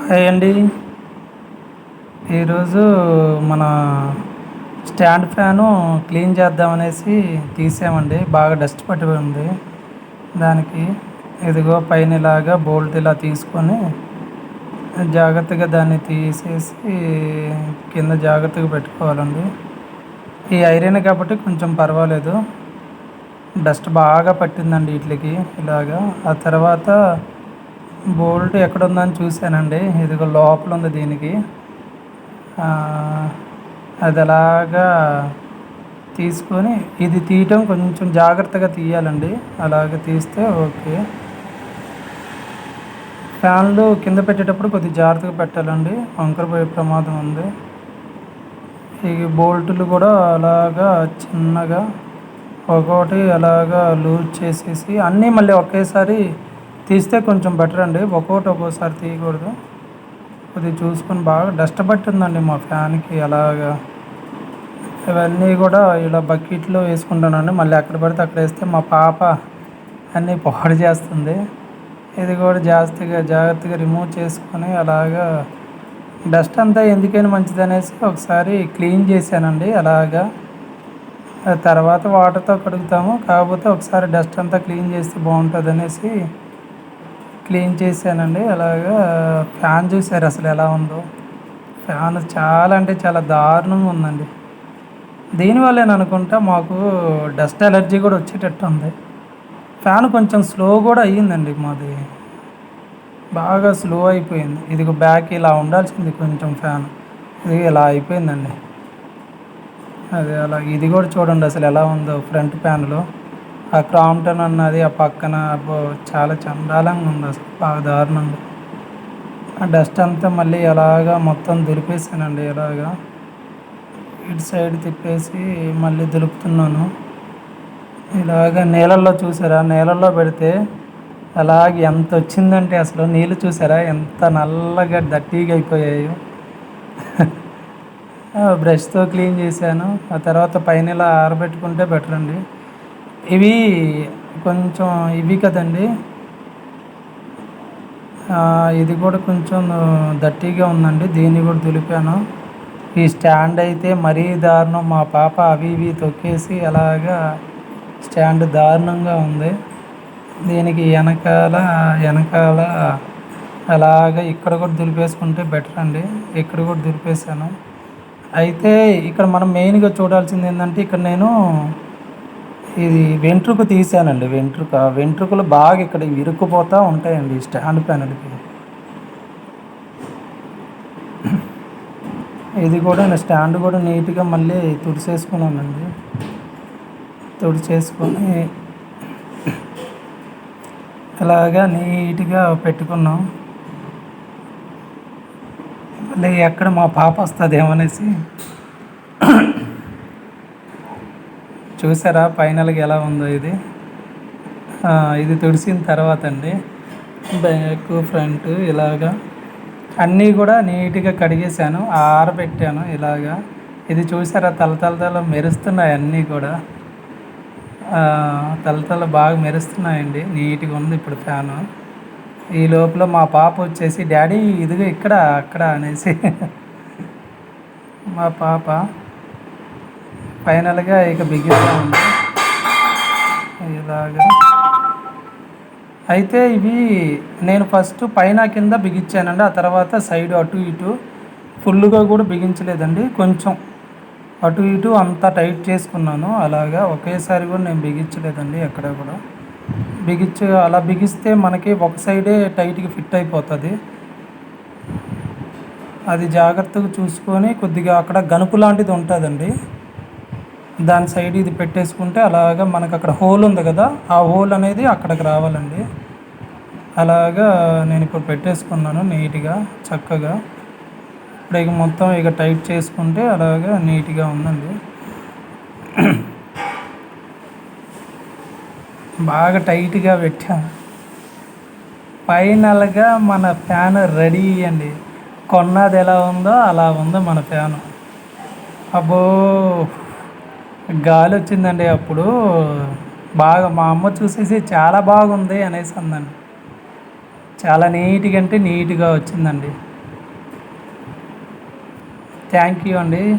Hi అండి. ఈరోజు మన స్టాండ్ ఫ్యాను క్లీన్ చేద్దామనేసి తీసామండి. బాగా డస్ట్ పట్టి ఉంది దానికి. ఇదిగో పైన ఇలాగా బోల్ట్ ఇలా తీసుకొని జాగ్రత్తగా దాన్ని తీసేసి కింద జాగ్రత్తగా పెట్టుకోవాలండి. ఈ ఐరన్ కాబట్టి కొంచెం పర్వాలేదు. డస్ట్ బాగా పట్టిందండి వీటికి ఇలాగా. ఆ తర్వాత బోల్ట్ ఎక్కడుందని చూశానండి. ఇదిగో లోపల ఉంది దీనికి. అది అలాగా తీసుకొని ఇది తీయటం కొంచెం జాగ్రత్తగా తీయాలండి. అలాగే తీస్తే ఓకే. ఫ్యాన్లు కింద పెట్టేటప్పుడు కొద్దిగా జాగ్రత్తగా పెట్టాలండి, వంకరపోయే ప్రమాదం ఉంది. ఈ బోల్టులు కూడా అలాగా చిన్నగా ఒక్కొక్కటి అలాగా లూజ్ చేసేసి అన్నీ మళ్ళీ ఒకేసారి తీస్తే కొంచెం బెటర్ అండి. ఒక్కోసారి తీయకూడదు. కొద్దిగా చూసుకొని బాగా డస్ట్ పట్టిందండి మా ఫ్యాన్కి అలాగా. ఇవన్నీ కూడా ఇలా బకెట్లో వేసుకుంటానండి. మళ్ళీ ఎక్కడ పడితే అక్కడ వేస్తే మా పాప అన్నీ పాడు చేస్తుంది. ఇది కూడా జాగ్రత్తగా రిమూవ్ చేసుకొని అలాగా డస్ట్ అంతా ఎందుకైనా మంచిది అనేసి ఒకసారి క్లీన్ చేశానండి అలాగా. తర్వాత వాటర్తో కడుగుతాము, కాకపోతే ఒకసారి డస్ట్ అంతా క్లీన్ చేస్తే బాగుంటుంది అనేసి క్లీన్ చేశానండి అలాగా. ఫ్యాన్ చూసారు అసలు ఎలా ఉందో. ఫ్యాన్ చాలా అంటే చాలా దారుణంగా ఉందండి. దీనివల్లే అనుకుంటా మాకు డస్ట్ ఎలర్జీ కూడా వచ్చేటట్టు ఉంది. ఫ్యాన్ కొంచెం స్లో కూడా అయ్యిందండి మాది. బాగా స్లో అయిపోయింది. ఇదిగో బ్యాక్ ఇలా ఉండాల్సింది కొంచెం ఫ్యాన్, ఇది ఇలా అయిపోయిందండి. అదే అలా ఇది కూడా చూడండి అసలు ఎలా ఉందో. ఫ్రంట్ ప్యాన్లో ఆ క్రాంప్టన్ అన్నది ఆ పక్కన అబ్బో చాలా చండాలంగా ఉంది అసలు, బాగా దారుణంగా. ఆ డస్ట్ అంతా మళ్ళీ ఎలాగా మొత్తం దులిపేసానండి. ఎలాగా ఇటు సైడ్ తిప్పేసి మళ్ళీ దులుపుతున్నాను. ఇలాగ నీళ్ళల్లో చూసారా, నీళ్ళల్లో పెడితే అలాగే ఎంత వచ్చిందంటే అసలు నీళ్ళు చూసారా ఎంత నల్లగా డర్టీగా అయిపోయాయో. బ్రష్తో క్లీన్ చేశాను. ఆ తర్వాత పైన ఇలా ఆరబెట్టుకుంటే బెటర్ అండి. ఇవి కొంచెం ఇవి కదండి, ఇది కూడా కొంచెం దట్టిగా ఉందండి. దీన్ని కూడా దులిపాను. ఈ స్టాండ్ అయితే మరీ దారుణం. మా పాప అవి ఇవి తొక్కేసి అలాగా స్టాండ్ దారుణంగా ఉంది. దీనికి వెనకాల అలాగా ఇక్కడ కూడా దులిపేసుకుంటే బెటర్ అండి. ఇక్కడ కూడా దులిపేసాను. అయితే ఇక్కడ మనం మెయిన్గా చూడాల్సింది ఏంటంటే, ఇక్కడ నేను ఇది వెంట్రుక తీసానండి. వెంట్రుకలు బాగా ఇక్కడ ఇరుక్కుపోతూ ఉంటాయండి స్టాండ్ ప్యానెల్కి. ఇది కూడా స్టాండ్ కూడా నీట్గా మళ్ళీ తుడిచేసుకున్నానండి. తుడిచేసుకొని ఇలాగా నీట్గా పెట్టుకున్నాం. మళ్ళీ ఎక్కడ మా పాప వస్తుందేమనేసి చూసారా ఫైనల్గా ఎలా ఉందో ఇది. ఇది తుడిసిన తర్వాత అండి బ్యాక్ ఫ్రంట్ ఇలాగా అన్నీ కూడా నీట్గా కడిగేసాను, ఆరబెట్టాను ఇలాగా. ఇది చూసారా తలతల మెరుస్తున్నాయి అన్నీ కూడా. తలతల బాగా మెరుస్తున్నాయండి. నీట్గా ఉంది ఇప్పుడు ఫ్యాను. ఈ లోపల మా పాప వచ్చేసి డాడీ ఇదిగో ఇక్కడ అక్కడ అనేసి మా పాప ఫైనల్గా ఇక బిగిస్తూ ఉంది ఇలాగా. అయితే ఇవి నేను ఫస్ట్ పైన కింద బిగించానండి. ఆ తర్వాత సైడ్ అటు ఇటు ఫుల్గా కూడా బిగించలేదండి, కొంచెం అటు ఇటు అంతా టైట్ చేసుకున్నాను. అలాగా ఒకేసారి కూడా నేను బిగించలేదండి ఎక్కడ కూడా. అలా బిగిస్తే మనకి ఒక సైడే టైట్గా ఫిట్ అయిపోతుంది. అది జాగ్రత్తగా చూసుకొని కొద్దిగా అక్కడ గనుపు లాంటిది ఉంటుందండి, దాని సైడ్ ఇది పెట్టేసుకుంటే అలాగా మనకు అక్కడ హోల్ ఉంది కదా, ఆ హోల్ అనేది అక్కడికి రావాలండి. అలాగా నేను ఇప్పుడు పెట్టేసుకున్నాను నీట్గా చక్కగా. ఇప్పుడు ఇక మొత్తం ఇక టైట్ చేసుకుంటే అలాగా నీట్గా ఉందండి. బాగా టైట్గా పెట్టాను. ఫైనల్గా మన ఫ్యాన్ రెడీ అండి. కొన్నది ఎలా ఉందో అలా ఉంది మన ఫ్యాను. అబ్బో గాలి వచ్చిందండి అప్పుడు బాగా. మా అమ్మ చూసేసి చాలా బాగుంది అనేసి అందండి. చాలా నీట్గా అంటే నీట్గా వచ్చిందండి. థ్యాంక్ యూ అండి.